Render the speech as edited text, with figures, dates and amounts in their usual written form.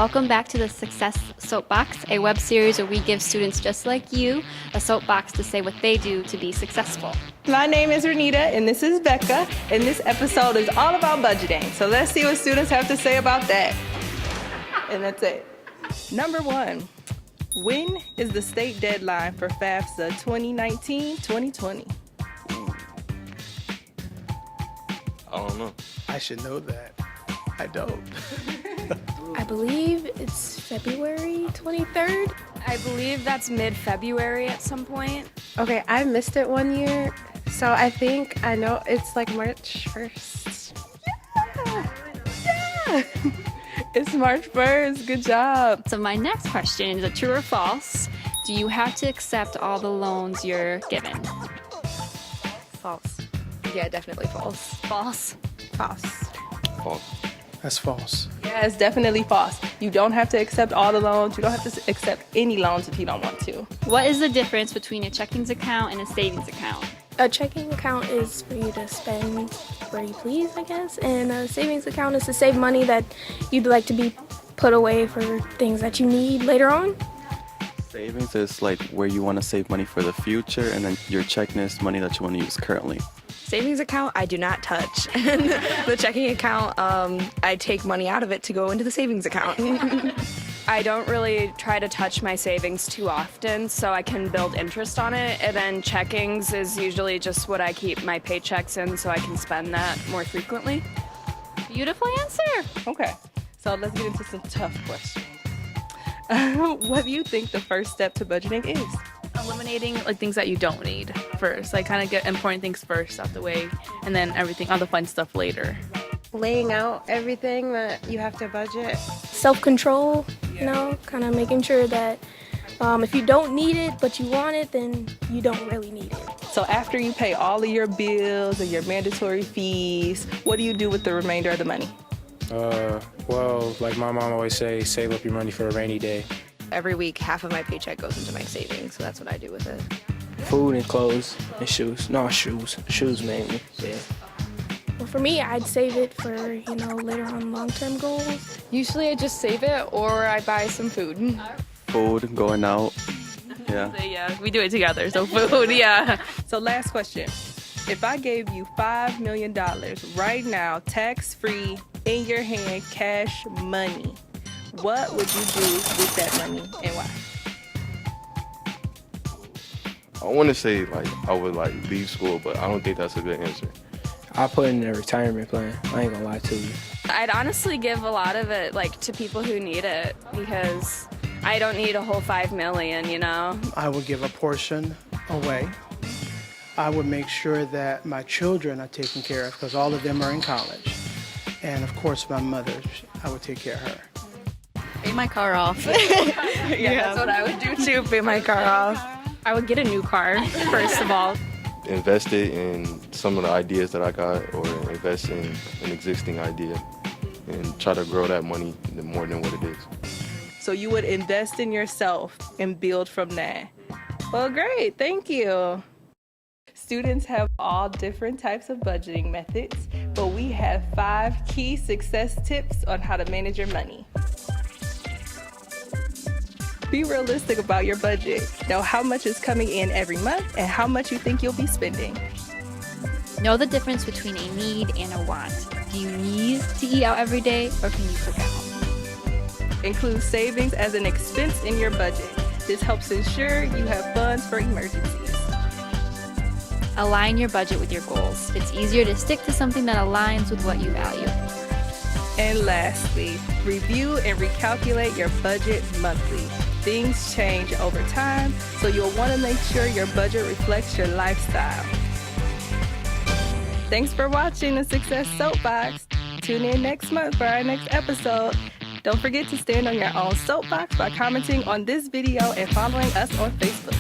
Welcome back to the Success Soapbox, a web series where we give students just like you a soapbox to say what they do to be successful. My name is Renita, and this is Becca, and this episode is all about budgeting. So let's see what students have to say about that. And that's it. Number 1, when is the state deadline for FAFSA 2019-2020? I don't know. I should know that. I don't. I believe it's February 23rd. I believe that's mid-February at some point. Okay, I missed it one year, so I think I know it's like March 1st. Yeah. It's March 1st. Good job. So my next question is a true or false. Do you have to accept all the loans you're given? False. Yeah, definitely false. False. False. False. That's false. Yeah, it's definitely false. You don't have to accept all the loans. You don't have to accept any loans if you don't want to. What is the difference between a checking account and a savings account? A checking account is for you to spend where you please, I guess, and a savings account is to save money that you'd like to be put away for things that you need later on. Savings is like where you want to save money for the future, and then your checking is money that you want to use currently. Savings account, I do not touch. And the checking account, I take money out of it to go into the savings account. I don't really try to touch my savings too often, so I can build interest on it. And then checkings is usually just what I keep my paychecks in, so I can spend that more frequently. Beautiful answer. Okay, so let's get into some tough questions. What do you think the first step to budgeting is? Eliminating like things that you don't need first, like kind of get important things first out the way, and then everything, all the fun stuff later. Laying out everything that you have to budget. Self-control, you know, kind of making sure that if you don't need it but you want it, then you don't really need it. So after you pay all of your bills and your mandatory fees, what do you do with the remainder of the money? Well, like my mom always say, save up your money for a rainy day. Every week, half of my paycheck goes into my savings, so that's what I do with it. Food and clothes and shoes. No, shoes. Shoes mainly, yeah. Well, for me, I'd save it for, later on long-term goals. Usually I just save it or I buy some food. Food, going out, yeah. So, yeah, we do it together, so food, yeah. So last question. If I gave you $5 million right now, tax-free, in your hand, cash money, what would you do with that money and why? I want to say I would leave school, but I don't think that's a good answer. I put in a retirement plan. I ain't gonna lie to you. I'd honestly give a lot of it to people who need it, because I don't need a whole $5 million, you know? I would give a portion away. I would make sure that my children are taken care of because all of them are in college. And of course my mother, I would take care of her. Pay my car off. Yeah, that's what I would do too, pay my car off. I would get a new car, first of all. Invest it in some of the ideas that I got, or invest in an existing idea and try to grow that money more than what it is. So you would invest in yourself and build from that. Well, great. Thank you. Students have all different types of budgeting methods, but we have 5 key success tips on how to manage your money. Be realistic about your budget. Know how much is coming in every month and how much you think you'll be spending. Know the difference between a need and a want. Do you need to eat out every day, or can you cook at home? Include savings as an expense in your budget. This helps ensure you have funds for emergencies. Align your budget with your goals. It's easier to stick to something that aligns with what you value. And lastly, review and recalculate your budget monthly. Things change over time, so you'll want to make sure your budget reflects your lifestyle. Thanks for watching the Success Soapbox. Tune in next month for our next episode. Don't forget to stand on your own soapbox by commenting on this video and following us on Facebook.